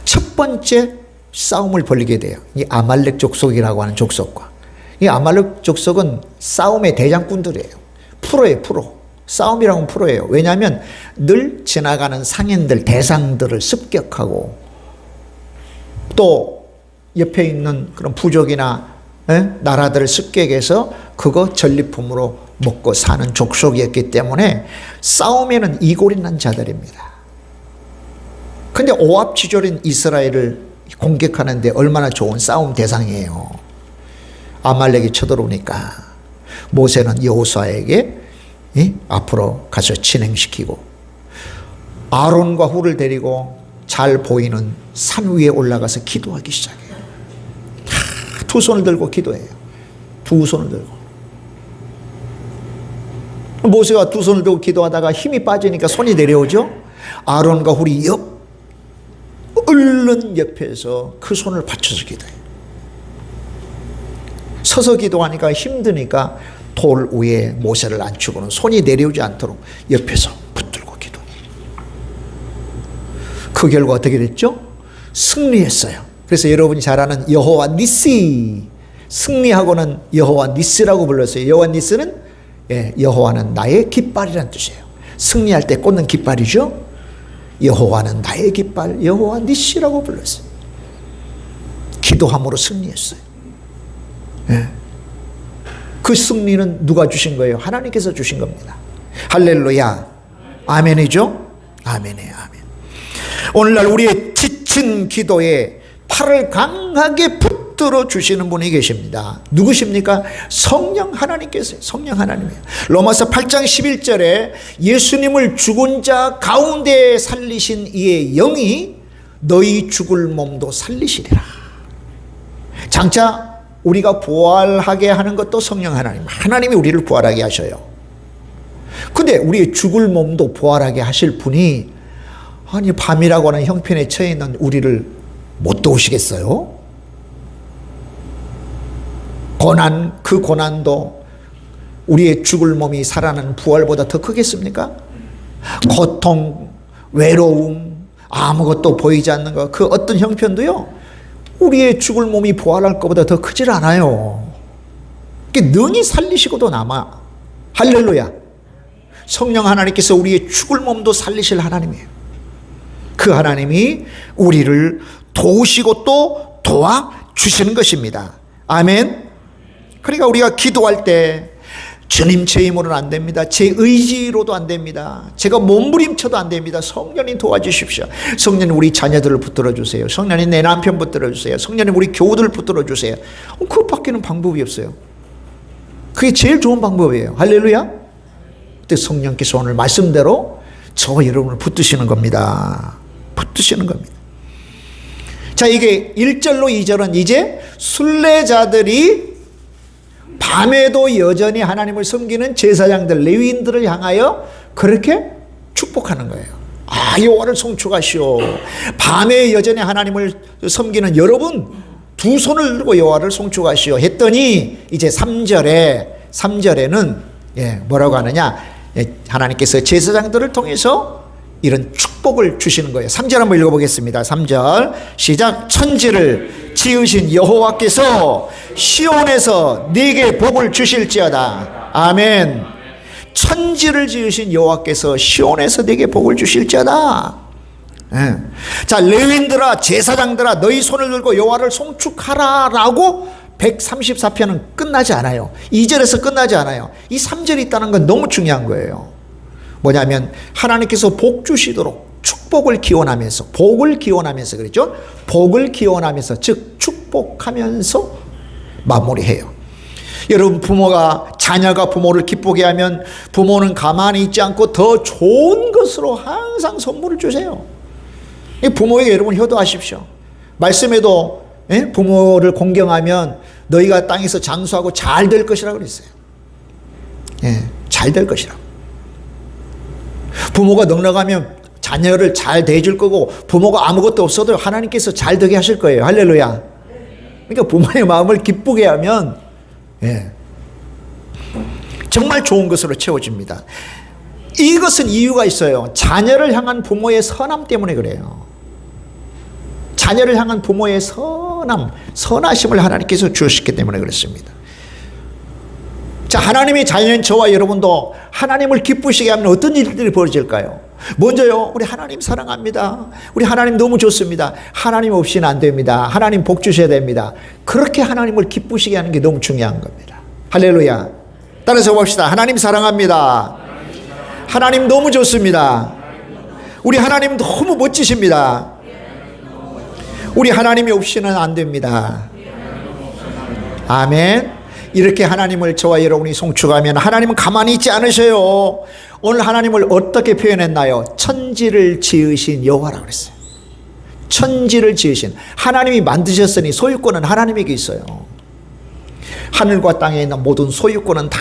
Speaker 1: 첫 번째 싸움을 벌이게 돼요. 이 아말렉 족속이라고 하는 족속과. 이 아말렉 족속은 싸움의 대장꾼들이에요. 프로예요, 프로. 싸움이라면 프로예요. 왜냐하면 늘 지나가는 상인들, 대상들을 습격하고 또 옆에 있는 그런 부족이나 나라들을 습격해서 그거 전리품으로 먹고 사는 족속이었기 때문에 싸움에는 이골이 난 자들입니다. 근데 오합지졸인 이스라엘을 공격하는데 얼마나 좋은 싸움 대상이에요. 아말렉이 쳐들어오니까 모세는 여호수아에게 앞으로 가서 진행시키고 아론과 훌을 데리고 잘 보이는 산 위에 올라가서 기도하기 시작해요. 두 손을 들고 기도해요. 두 손을 들고. 모세가 두 손을 들고 기도하다가 힘이 빠지니까 손이 내려오죠. 아론과 훌이 얼른 옆에서 그 손을 받쳐서 기도해요. 서서 기도하니까 힘드니까 돌 위에 모세를 앉히고는 손이 내려오지 않도록 옆에서 붙들고 기도해요. 그 결과 어떻게 됐죠? 승리했어요. 그래서 여러분이 잘 아는 여호와 니시, 승리하고는 여호와 니스라고 불렀어요. 여호와 니스는 여호와는 나의 깃발이라는 뜻이에요. 승리할 때 꽂는 깃발이죠. 여호와는 나의 깃발, 여호와 니스라고 불렀어요. 기도함으로 승리했어요. 그 승리는 누가 주신 거예요? 하나님께서 주신 겁니다. 할렐루야. 아멘이죠? 아멘이에요. 아멘. 오늘날 우리의 지친 기도에 팔을 강하게 붙들어 주시는 분이 계십니다. 누구십니까? 성령 하나님께서요. 성령 하나님이에요. 로마서 8장 11절에 예수님을 죽은 자 가운데 살리신 이의 영이 너희 죽을 몸도 살리시리라. 장차 우리가 부활하게 하는 것도 성령 하나님. 하나님이 우리를 부활하게 하셔요. 근데 우리의 죽을 몸도 부활하게 하실 분이 아니 밤이라고 하는 형편에 처해 있는 우리를 못 도우시겠어요? 고난, 그 고난도 우리의 죽을 몸이 살아나는 부활보다 더 크겠습니까? 고통, 외로움, 아무것도 보이지 않는 것, 그 어떤 형편도요 우리의 죽을 몸이 부활할 것보다 더 크질 않아요. 능히 살리시고도 남아. 할렐루야. 성령 하나님께서 우리의 죽을 몸도 살리실 하나님이에요. 그 하나님이 우리를 도우시고 또 도와주시는 것입니다. 아멘. 그러니까 우리가 기도할 때 주님 제 힘으로는 안 됩니다. 제 의지로도 안 됩니다. 제가 몸부림쳐도 안 됩니다. 성령님 도와주십시오. 성령님 우리 자녀들을 붙들어 주세요. 성령님 내 남편 붙들어 주세요. 성령님 우리 교우들을 붙들어 주세요. 그것밖에는 방법이 없어요. 그게 제일 좋은 방법이에요. 할렐루야. 그때 성령께서 오늘 말씀대로 저와 여러분을 붙드시는 겁니다. 붙드시는 겁니다. 자, 이게 1절로 2절은 이제 순례자들이 밤에도 여전히 하나님을 섬기는 제사장들, 레위인들을 향하여 그렇게 축복하는 거예요. 아, 여호와를 송축하시오. 밤에 여전히 하나님을 섬기는 여러분 두 손을 들고 여호와를 송축하시오 했더니 이제 3절에는 뭐라고 하느냐, 하나님께서 제사장들을 통해서 이런 축복을 주시는 거예요. 3절 한번 읽어보겠습니다. 3절 시작. 천지를 지으신 여호와께서 시온에서 네게 복을 주실지어다. 아멘. 천지를 지으신 여호와께서 시온에서 네게 복을 주실지어다. 자, 레위인들아 제사장들아 너희 손을 들고 여호와를 송축하라 라고 134편은 끝나지 않아요. 2절에서 끝나지 않아요. 이 3절이 있다는 건 너무 중요한 거예요. 뭐냐면 하나님께서 복 주시도록 축복을 기원하면서, 복을 기원하면서 그랬죠. 복을 기원하면서, 즉 축복하면서 마무리해요. 여러분, 자녀가 부모를 기쁘게 하면 부모는 가만히 있지 않고 더 좋은 것으로 항상 선물을 주세요. 부모에게 여러분 효도하십시오. 말씀에도 부모를 공경하면 너희가 땅에서 장수하고 잘 될 것이라고 그랬어요. 잘 될 것이라고. 부모가 넉넉하면 자녀를 잘 대해줄 거고, 부모가 아무것도 없어도 하나님께서 잘 되게 하실 거예요. 할렐루야. 그러니까 부모의 마음을 기쁘게 하면 정말 좋은 것으로 채워집니다. 이것은 이유가 있어요. 자녀를 향한 부모의 선함 때문에 그래요. 자녀를 향한 부모의 선하심을 하나님께서 주셨기 때문에 그렇습니다. 자, 하나님의 자녀인 저와 여러분도 하나님을 기쁘시게 하면 어떤 일들이 벌어질까요? 먼저요, 우리 하나님 사랑합니다. 우리 하나님 너무 좋습니다. 하나님 없이는 안 됩니다. 하나님 복 주셔야 됩니다. 그렇게 하나님을 기쁘시게 하는 게 너무 중요한 겁니다. 할렐루야. 따라서 봅시다. 하나님 사랑합니다. 하나님 너무 좋습니다. 우리 하나님 너무 멋지십니다. 우리 하나님이 없이는 안 됩니다. 아멘. 이렇게 하나님을 저와 여러분이 송축하면 하나님은 가만히 있지 않으셔요. 오늘 하나님을 어떻게 표현했나요? 천지를 지으신 여호와라고 그랬어요. 천지를 지으신, 하나님이 만드셨으니 소유권은 하나님에게 있어요. 하늘과 땅에 있는 모든 소유권은 다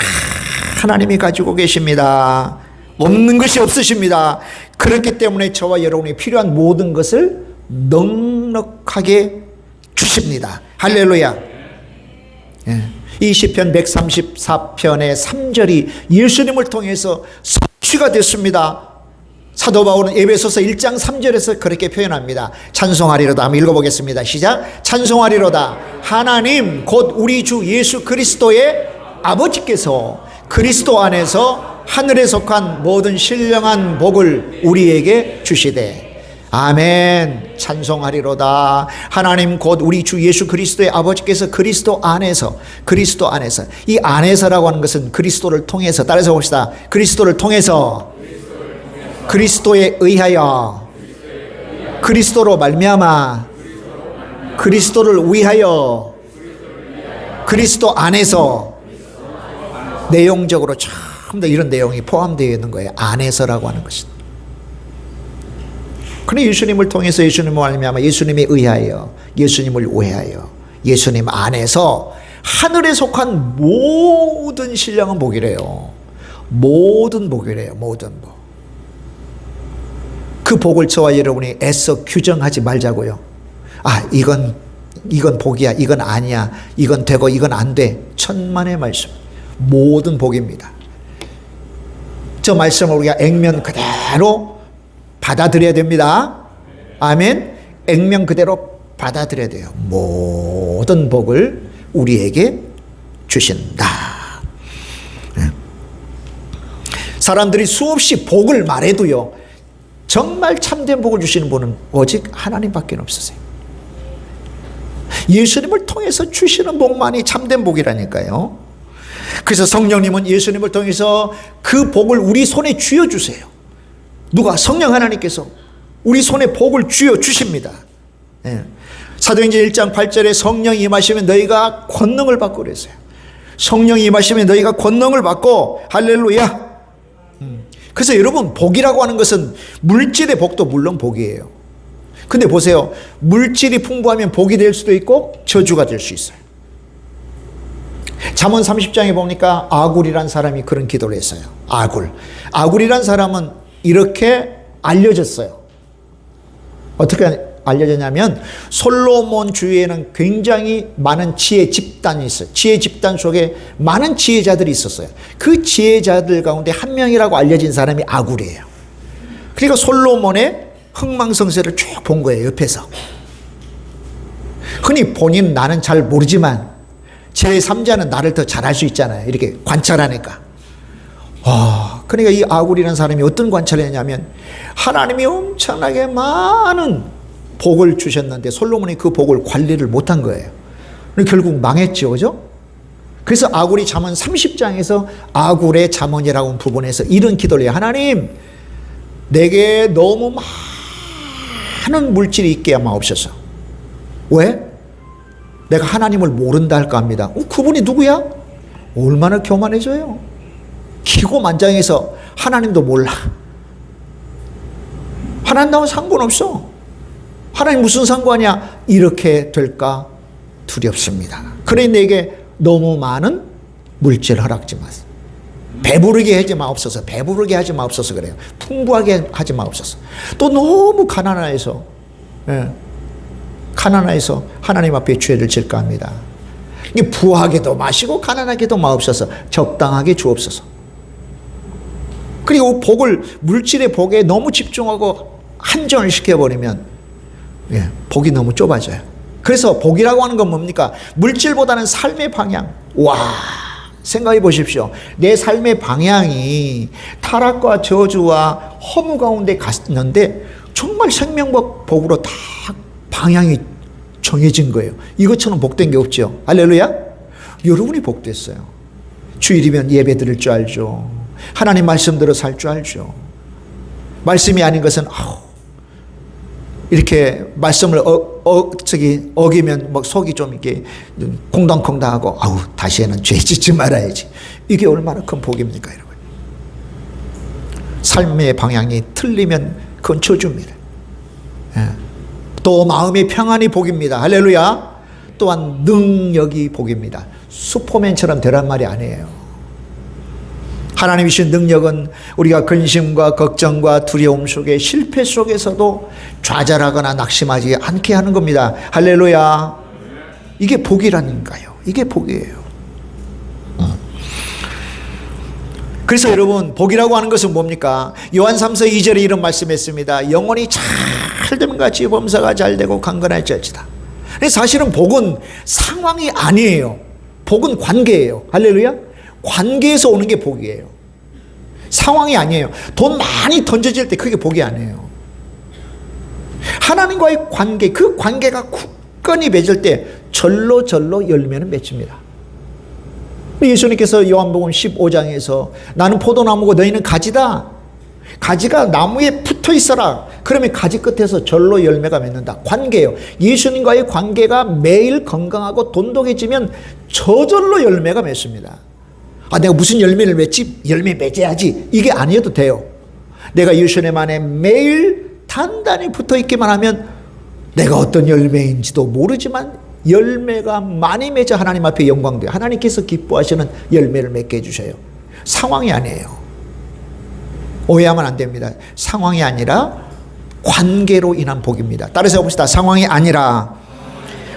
Speaker 1: 하나님이 가지고 계십니다. 없는 것이 없으십니다. 그렇기 때문에 저와 여러분이 필요한 모든 것을 넉넉하게 주십니다. 할렐루야. 이 시편 134편의 3절이 예수님을 통해서 성취가 됐습니다. 사도 바울은 에베소서 1장 3절에서 그렇게 표현합니다. 찬송하리로다. 한번 읽어보겠습니다. 시작. 찬송하리로다. 하나님 곧 우리 주 예수 그리스도의 아버지께서 그리스도 안에서 하늘에 속한 모든 신령한 복을 우리에게 주시되. 아멘. 찬송하리로다. 하나님 곧 우리 주 예수 그리스도의 아버지께서 그리스도 안에서 이 안에서라고 하는 것은 그리스도를 통해서, 따라서 봅시다. 그리스도를 통해서, 그리스도에 의하여, 그리스도로 말미암아, 그리스도를 위하여, 그리스도 안에서, 내용적으로 전부 다 이런 내용이 포함되어 있는 거예요. 안에서라고 하는 것은. 그런데 예수님을 통해서, 예수님을 말미암아, 예수님에 의하여, 예수님을 위하여, 예수님 안에서 하늘에 속한 모든 신령한 복이래요. 모든 복이래요. 모든 복. 그 복을 저와 여러분이 애써 규정하지 말자고요. 아, 이건 복이야, 이건 아니야, 이건 되고 이건 안 돼. 천만의 말씀. 모든 복입니다. 저 말씀을 우리가 액면 그대로 받아들여야 됩니다. 아멘. 액면 그대로 받아들여야 돼요. 모든 복을 우리에게 주신다. 사람들이 수없이 복을 말해도요, 정말 참된 복을 주시는 분은 오직 하나님밖에 없으세요. 예수님을 통해서 주시는 복만이 참된 복이라니까요. 그래서 성령님은 예수님을 통해서 그 복을 우리 손에 쥐어주세요. 누가? 성령 하나님께서 우리 손에 복을 쥐어주십니다. 사도행전 1장 8절에 성령이 임하시면 너희가 권능을 받고 그랬어요. 성령이 임하시면 너희가 권능을 받고, 할렐루야. 그래서 여러분, 복이라고 하는 것은 물질의 복도 물론 복이에요. 근데 보세요. 물질이 풍부하면 복이 될 수도 있고 저주가 될 수 있어요. 잠언 30장에 보니까 아굴이란 사람이 그런 기도를 했어요. 아굴이란 사람은 이렇게 알려졌어요. 어떻게 알려졌냐면, 솔로몬 주위에는 굉장히 많은 지혜 집단이 있어요. 지혜 집단 속에 많은 지혜자들이 있었어요. 그 지혜자들 가운데 한 명이라고 알려진 사람이 아굴이에요. 그러니까 솔로몬의 흥망성쇠를 쭉 본 거예요, 옆에서. 흔히 본인 나는 잘 모르지만 제3자는 나를 더 잘할 수 있잖아요. 이렇게 관찰하니까. 그러니까 이 아굴이라는 사람이 어떤 관찰을 했냐면, 하나님이 엄청나게 많은 복을 주셨는데 솔로몬이 그 복을 관리를 못한 거예요. 결국 망했죠, 그죠? 그래서 아굴이 잠언 30장에서 아굴의 잠언이라고 하는 부분에서 이런 기도를 해요. 하나님, 내게 너무 많은 물질이 있게 마옵소서. 왜? 내가 하나님을 모른다 할까 합니다. 그분이 누구야? 얼마나 교만해져요. 기고만장해서 하나님도 몰라. 하나님 나와 상관없어. 하나님 무슨 상관이야? 이렇게 될까 두렵습니다. 그러니 내게 너무 많은 물질 허락지 마세요. 배부르게 하지 마옵소서. 배부르게 하지 마옵소서 그래요. 풍부하게 하지 마옵소서. 또 너무 가난해서 하나님 앞에 죄를 질까 합니다. 부하게도 마시고 가난하게도 마옵소서. 적당하게 주옵소서. 그리고 복을, 물질의 복에 너무 집중하고 한정을 시켜버리면 복이 너무 좁아져요. 그래서 복이라고 하는 건 뭡니까? 물질보다는 삶의 방향. 생각해 보십시오. 내 삶의 방향이 타락과 저주와 허무 가운데 갔는데 정말 생명과 복으로 다 방향이 정해진 거예요. 이것처럼 복된 게 없죠. 할렐루야. 여러분이 복됐어요. 주일이면 예배 드릴 줄 알죠. 하나님 말씀대로 살 줄 알죠. 말씀이 아닌 것은 이렇게 말씀을 어기면 막 속이 좀 이렇게 콩당콩당하고 다시에는 죄 짓지 말아야지. 이게 얼마나 큰 복입니까, 여러분? 삶의 방향이 틀리면 그건 저주입니다. 또 마음의 평안이 복입니다. 할렐루야. 또한 능력이 복입니다. 슈퍼맨처럼 되란 말이 아니에요. 하나님이 주신 능력은 우리가 근심과 걱정과 두려움 속에, 실패 속에서도 좌절하거나 낙심하지 않게 하는 겁니다. 할렐루야. 이게 복이라니까요. 이게 복이에요. 그래서 여러분, 복이라고 하는 것은 뭡니까? 요한 3서 2절에 이런 말씀했습니다. 영혼이 잘 되면 같이 범사가 잘 되고 강건할지어다. 사실은 복은 상황이 아니에요. 복은 관계예요. 할렐루야. 관계에서 오는 게 복이에요. 상황이 아니에요. 돈 많이 던져질 때 그게 복이 아니에요. 하나님과의 관계, 그 관계가 굳건히 맺을 때 절로 열매는 맺힙니다. 예수님께서 요한복음 15장에서 나는 포도나무고 너희는 가지다. 가지가 나무에 붙어 있어라. 그러면 가지 끝에서 절로 열매가 맺는다. 관계예요. 예수님과의 관계가 매일 건강하고 돈독해지면 저절로 열매가 맺습니다. 아, 내가 무슨 열매를 맺지? 열매 맺어야지. 이게 아니어도 돼요. 내가 예수님 안에 매일 단단히 붙어 있기만 하면 내가 어떤 열매인지도 모르지만 열매가 많이 맺어 하나님 앞에 영광돼요. 하나님께서 기뻐하시는 열매를 맺게 해주셔요. 상황이 아니에요. 오해하면 안 됩니다. 상황이 아니라 관계로 인한 복입니다. 따라서 봅시다. 상황이 아니라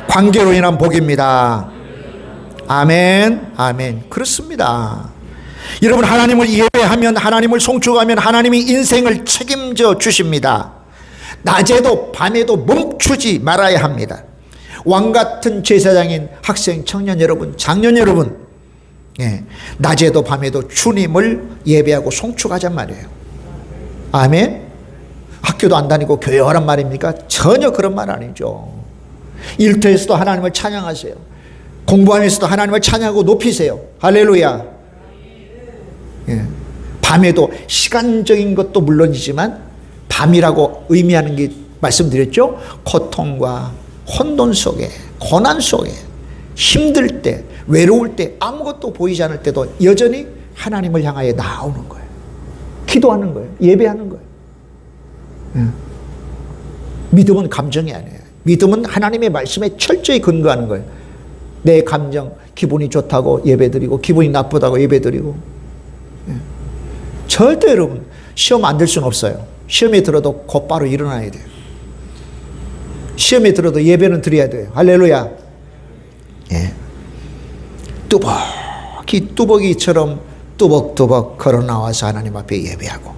Speaker 1: 관계로 인한 복입니다. 아멘, 아멘. 그렇습니다. 여러분, 하나님을 예배하면, 하나님을 송축하면 하나님이 인생을 책임져 주십니다. 낮에도 밤에도 멈추지 말아야 합니다. 왕같은 제사장인 학생, 청년 여러분, 장년 여러분, 낮에도 밤에도 주님을 예배하고 송축하잔 말이에요. 아멘. 학교도 안 다니고 교회 오란 말입니까? 전혀 그런 말 아니죠. 일터에서도 하나님을 찬양하세요. 공부하면서도 하나님을 찬양하고 높이세요. 할렐루야. 밤에도 시간적인 것도 물론이지만 밤이라고 의미하는 게 말씀드렸죠. 고통과 혼돈 속에, 고난 속에, 힘들 때, 외로울 때, 아무것도 보이지 않을 때도 여전히 하나님을 향하여 나오는 거예요. 기도하는 거예요. 예배하는 거예요. 믿음은 감정이 아니에요. 믿음은 하나님의 말씀에 철저히 근거하는 거예요. 내 감정, 기분이 좋다고 예배드리고 기분이 나쁘다고 예배드리고. 절대 여러분 시험 안 들 수는 없어요. 시험에 들어도 곧바로 일어나야 돼요. 시험에 들어도 예배는 드려야 돼요. 할렐루야. 뚜벅이처럼 뚜벅뚜벅 걸어 나와서 하나님 앞에 예배하고,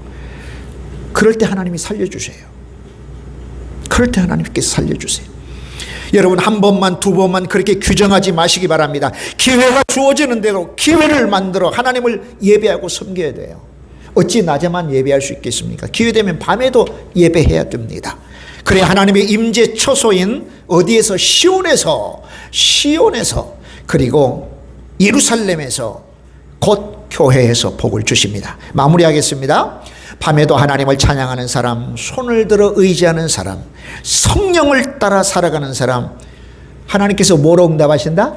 Speaker 1: 그럴 때 하나님이 살려주세요. 그럴 때 하나님께서 살려주세요. 여러분, 한 번만 두 번만 그렇게 규정하지 마시기 바랍니다. 기회가 주어지는 대로 기회를 만들어 하나님을 예배하고 섬겨야 돼요. 어찌 낮에만 예배할 수 있겠습니까? 기회되면 밤에도 예배해야 됩니다. 그래 하나님의 임재 처소인 어디에서? 시온에서 그리고 예루살렘에서 곧 교회에서 복을 주십니다. 마무리하겠습니다. 밤에도 하나님을 찬양하는 사람, 손을 들어 의지하는 사람, 성령을 따라 살아가는 사람, 하나님께서 뭐로 응답하신다?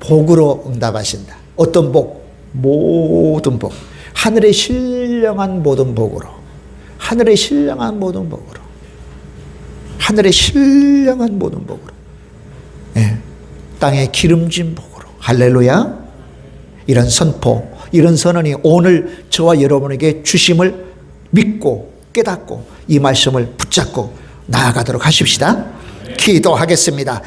Speaker 1: 복으로 응답하신다. 어떤 복? 모든 복. 하늘의 신령한 모든 복으로, 하늘의 신령한 모든 복으로, 하늘의 신령한 모든 복으로, 땅의 기름진 복으로. 할렐루야. 이런 선포, 이런 선언이 오늘 저와 여러분에게 주심을 믿고 깨닫고 이 말씀을 붙잡고 나아가도록 하십시다. 기도하겠습니다.